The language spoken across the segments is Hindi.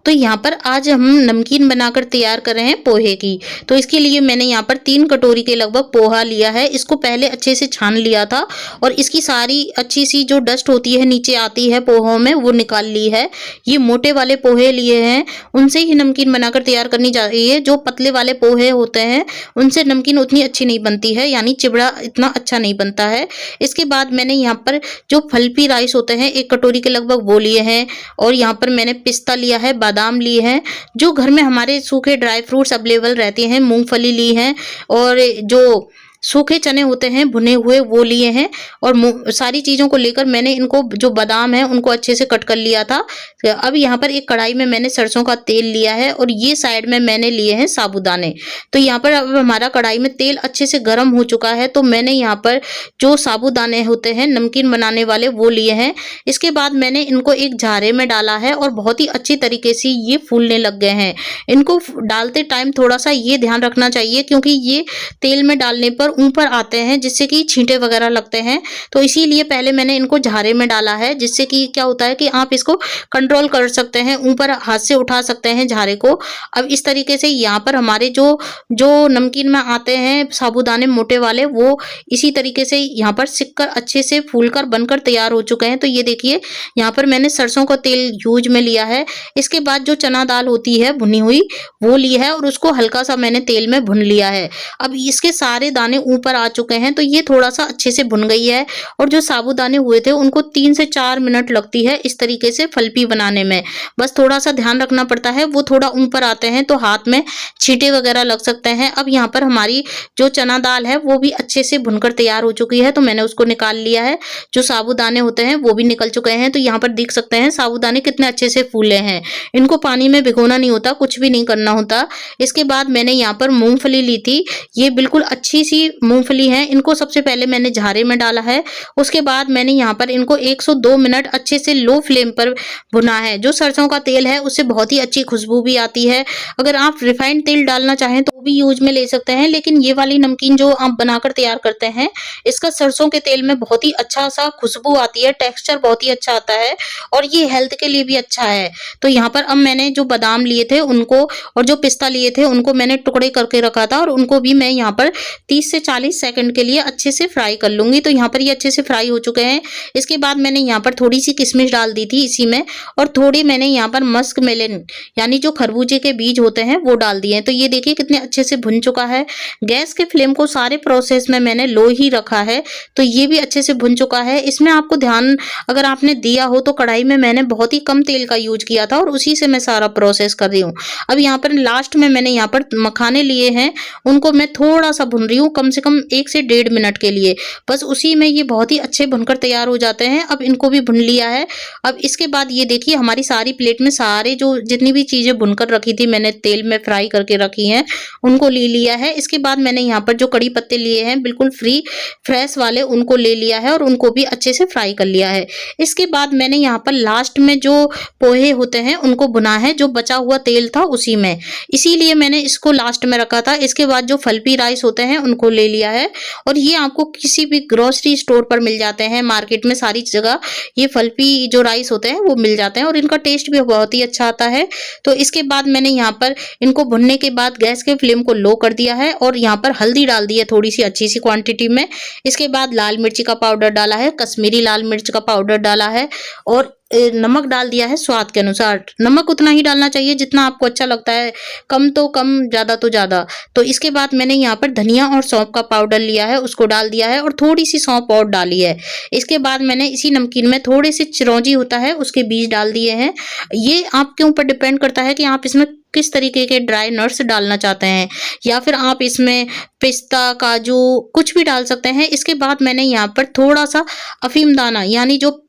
तो यहाँ पर आज हम नमकीन बनाकर तैयार कर रहे हैं पोहे की। तो इसके लिए मैंने यहाँ पर 3 कटोरी के लगभग पोहा लिया है। इसको पहले अच्छे से छान लिया था और इसकी सारी अच्छी सी जो डस्ट होती है नीचे आती है पोहों में, वो निकाल ली है। ये मोटे वाले पोहे लिए हैं, उनसे ही नमकीन बनाकर तैयार करनी चाहिए। जो पतले वाले पोहे होते हैं उनसे नमकीन उतनी अच्छी नहीं बनती है, यानी चिवड़ा इतना अच्छा नहीं बनता है। इसके बाद मैंने यहाँ पर जो फलपी राइस होते हैं 1 कटोरी के लगभग वो लिए हैं और यहाँ पर मैंने पिस्ता लिया है, बादाम लिए हैं, जो घर में हमारे सूखे ड्राई फ्रूट्स अवेलेबल रहते हैं, मूंगफली ली है और जो सूखे चने होते हैं भुने हुए वो लिए हैं। और सारी चीज़ों को लेकर मैंने इनको जो बादाम है उनको अच्छे से कट कर लिया था। अब यहाँ पर एक कढ़ाई में मैंने सरसों का तेल लिया है और ये साइड में मैंने लिए हैं साबूदाने। तो यहाँ पर अब हमारा कढ़ाई में तेल अच्छे से गर्म हो चुका है, तो मैंने यहाँ पर जो साबूदाने होते हैं नमकीन बनाने वाले वो लिए हैं। इसके बाद मैंने इनको एक झारे में डाला है और बहुत ही अच्छी तरीके से ये फूलने लग गए हैं। इनको डालते टाइम थोड़ा सा ये ध्यान रखना चाहिए क्योंकि ये तेल में डालने पर ऊपर आते हैं जिससे कि छींटे वगैरह लगते हैं, तो इसीलिए पहले मैंने इनको झारे में डाला है, जिससे कि क्या होता है कि आप इसको कंट्रोल कर सकते हैं, ऊपर हाथ से उठा सकते हैं झारे को। अब इस तरीके से यहाँ पर हमारे जो जो नमकीन में आते हैं साबूदाने मोटे वाले, वो इसी तरीके से यहाँ पर सिककर अच्छे से फूलकर बनकर तैयार हो चुके हैं। तो ये देखिए यहाँ पर मैंने सरसों का तेल यूज में लिया है। इसके बाद जो चना दाल होती है भुनी हुई वो ली है और उसको हल्का सा मैंने तेल में भुन लिया है। अब इसके सारे दाने ऊपर आ चुके हैं, तो ये थोड़ा सा अच्छे से भुन गई है। और जो साबूदाने हुए थे उनको 3 से 4 मिनट लगती है इस तरीके से फलपी बनाने में। बस थोड़ा सा ध्यान रखना पड़ता है, वो थोड़ा ऊपर आते हैं तो हाथ में छींटे वगैरह लग सकते हैं। अब यहाँ पर हमारी जो चना दाल है वो भी अच्छे से भुनकर तैयार हो चुकी है, तो मैंने उसको निकाल लिया है। जो साबूदाने होते हैं वो भी निकल चुके हैं, तो यहाँ पर देख सकते हैं साबूदाने कितने अच्छे से फूले हैं। इनको पानी में भिगोना नहीं होता, कुछ भी नहीं करना होता। इसके बाद मैंने यहाँ पर मूंगफली ली थी, ये बिल्कुल अच्छी सी मूंगफली है। इनको सबसे पहले मैंने झारे में डाला है, उसके बाद मैंने यहाँ पर इनको 102 मिनट अच्छे से लो फ्लेम पर भुना है। जो सरसों का तेल है उससे बहुत ही अच्छी खुशबू भी आती है। अगर आप रिफाइंड तेल डालना चाहें तो भी यूज में ले सकते हैं, लेकिन ये वाली नमकीन जो आप बनाकर तैयार करते हैं इसका सरसों के तेल में बहुत ही अच्छा सा खुशबू आती है, टेक्सचर बहुत ही अच्छा आता है और ये हेल्थ के लिए भी अच्छा है। तो यहाँ पर अब मैंने जो बादाम लिए थे उनको और जो पिस्ता लिए थे उनको मैंने टुकड़े करके रखा था और उनको भी मैं यहाँ पर 30 से 40 सेकंड के लिए अच्छे से फ्राई कर लूंगी। तो यहाँ पर ये अच्छे से फ्राई हो चुके हैं। इसके बाद मैंने यहाँ पर थोड़ी सी किशमिश डाल दी थी इसी में और थोड़ी मैंने यहाँ पर मस्क मेलन यानी जो खरबूजे के बीज होते हैं वो डाल दिए हैं। तो ये देखिए कितने अच्छे से भुन चुका है। गैस के फ्लेम को सारे प्रोसेस में मैंने लो ही रखा है, तो ये भी अच्छे से भुन चुका है। इसमें आपको ध्यान अगर आपने दिया हो तो कढ़ाई में मैंने बहुत ही कम तेल का यूज किया था और उसी से मैं सारा प्रोसेस कर रही हूँ। अब यहाँ पर लास्ट में मैंने यहाँ पर मखाने लिए हैं, उनको मैं थोड़ा सा भुन रही हूँ, कम से कम 1 से 1.5 मिनट के लिए। बस उसी में ये बहुत ही अच्छे भुनकर तैयार हो जाते हैं। अब इनको भी भुन लिया है। अब इसके बाद ये देखिए हमारी सारी प्लेट में सारे जो जितनी भी चीजें भुनकर रखी थी मैंने तेल में फ्राई करके रखी हैं उनको ले लिया है। इसके बाद मैंने यहाँ पर जो कड़ी पत्ते लिए हैं बिल्कुल फ्रेश वाले उनको ले लिया है और उनको भी अच्छे से फ्राई कर लिया है। इसके बाद मैंने यहाँ पर लास्ट में जो पोहे होते हैं उनको भुना है, जो बचा हुआ तेल था उसी में, इसीलिए मैंने इसको लास्ट में रखा था। इसके बाद जो फलपी राइस होते हैं उनको ले लिया है और ये आपको किसी भी ग्रोसरी स्टोर पर मिल जाते हैं, मार्केट में सारी जगह ये फलपी जो राइस होते हैं वो मिल जाते हैं और इनका टेस्ट भी बहुत ही अच्छा आता है। तो इसके बाद मैंने यहाँ पर इनको भुनने के बाद गैस के फ्लेम को लो कर दिया है और यहाँ पर हल्दी डाल दी है थोड़ी सी अच्छी सी क्वांटिटी में। इसके बाद लाल मिर्ची का पाउडर डाला है, कश्मीरी लाल मिर्च का पाउडर डाला है और नमक डाल दिया है स्वाद के अनुसार। नमक उतना ही डालना चाहिए जितना आपको अच्छा लगता है, कम तो कम ज़्यादा तो ज़्यादा। तो इसके बाद मैंने यहाँ पर धनिया और सौंफ का पाउडर लिया है, उसको डाल दिया है और थोड़ी सी सौंफ और डाली है। इसके बाद मैंने इसी नमकीन में थोड़े से चिरौंजी होता है उसके बीज डाल दिए हैं। ये आपके ऊपर डिपेंड करता है कि आप इसमें किस तरीके के ड्राई नट्स डालना चाहते हैं, या फिर आप इसमें पिस्ता काजू कुछ भी डाल सकते हैं। इसके बाद मैंने यहाँ पर थोड़ा सा अफीम दाना यानी जो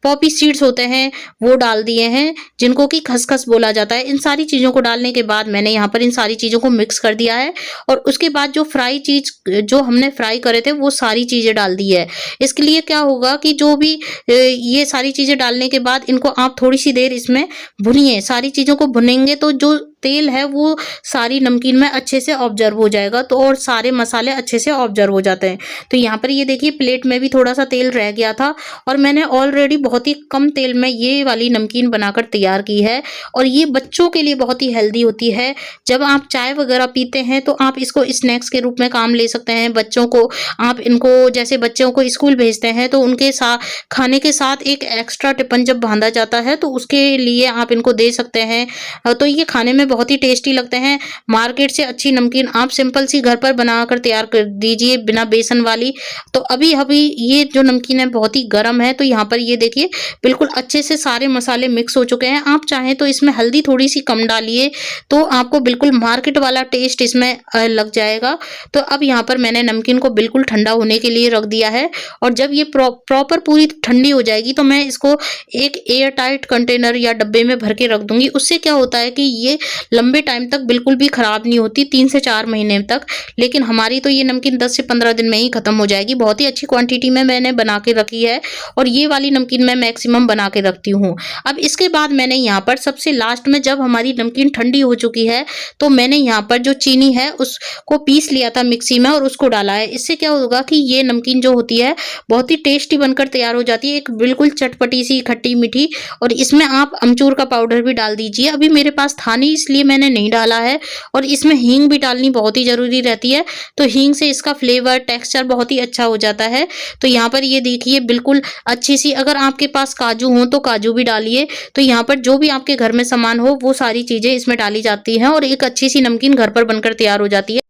पॉपी सीड्स होते हैं वो डाल दिए हैं, जिनको कि खसखस बोला जाता है। इन सारी चीज़ों को डालने के बाद मैंने यहाँ पर इन सारी चीज़ों को मिक्स कर दिया है और उसके बाद जो फ्राई चीज़ जो हमने फ्राई करे थे वो सारी चीज़ें डाल दी है। इसके लिए क्या होगा कि जो भी ये सारी चीज़ें डालने के बाद इनको आप थोड़ी सी देर इसमें भुनिए। सारी चीज़ों को भुनेंगे तो जो तेल है वो सारी नमकीन में अच्छे से ऑब्जर्व हो जाएगा, तो और सारे मसाले अच्छे से ऑब्जर्व हो जाते हैं। तो यहाँ पर ये देखिए प्लेट में भी थोड़ा सा तेल रह गया था और मैंने ऑलरेडी बहुत ही कम तेल में ये वाली नमकीन बनाकर तैयार की है और ये बच्चों के लिए बहुत ही हेल्दी होती है। जब आप चाय वगैरह पीते हैं तो आप इसको स्नैक्स के रूप में काम ले सकते हैं। बच्चों को आप इनको, जैसे बच्चों को स्कूल भेजते हैं तो उनके साथ खाने के साथ एक एक्स्ट्रा टिफिन जब बांधा जाता है तो उसके लिए आप इनको दे सकते हैं। तो ये खाने में बहुत ही टेस्टी लगते हैं। मार्केट से अच्छी नमकीन आप सिंपल सी घर पर बनाकर तैयार कर दीजिए बिना बेसन वाली। तो अभी अभी ये जो नमकीन है बहुत ही गर्म है, तो यहाँ पर ये देखिए बिल्कुल अच्छे से सारे मसाले मिक्स हो चुके हैं। आप चाहें तो इसमें हल्दी थोड़ी सी कम डालिए तो आपको बिल्कुल मार्केट वाला टेस्ट इसमें लग जाएगा। तो अब यहाँ पर मैंने नमकीन को बिल्कुल ठंडा होने के लिए रख दिया है और जब ये प्रॉपर पूरी ठंडी हो जाएगी तो मैं इसको एक एयर टाइट कंटेनर या डब्बे में भर के रख दूंगी। उससे क्या होता है कि ये लंबे टाइम तक बिल्कुल भी खराब नहीं होती, 3 से 4 महीने तक। लेकिन हमारी तो ये नमकीन 10 से 15 दिन में ही खत्म हो जाएगी। बहुत ही अच्छी क्वांटिटी में मैंने बना के रखी है और ये वाली नमकीन मैं मैक्सिमम बना के रखती हूँ। अब इसके बाद मैंने यहाँ पर सबसे लास्ट में जब हमारी नमकीन ठंडी हो चुकी है तो मैंने यहाँ पर जो चीनी है उसको पीस लिया था मिक्सी में और उसको डाला है। इससे क्या होगा कि ये नमकीन जो होती है बहुत ही टेस्टी बनकर तैयार हो जाती है, एक बिल्कुल चटपटी सी खट्टी मीठी। और इसमें आप अमचूर का पाउडर भी डाल दीजिए। अभी मेरे पास था नहीं इसलिए मैंने नहीं डाला है। और इसमें हींग भी डालनी बहुत ही जरूरी रहती है, तो हींग से इसका फ्लेवर टेक्सचर बहुत ही अच्छा हो जाता है। तो यहाँ पर ये देखिए बिल्कुल अच्छी सी, अगर आपके पास काजू हो तो काजू भी डालिए। तो यहाँ पर जो भी आपके घर में सामान हो वो सारी चीजें इसमें डाली जाती हैं और एक अच्छी सी नमकीन घर पर बनकर तैयार हो जाती है।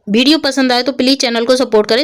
वीडियो पसंद आए तो प्लीज चैनल को सपोर्ट करें।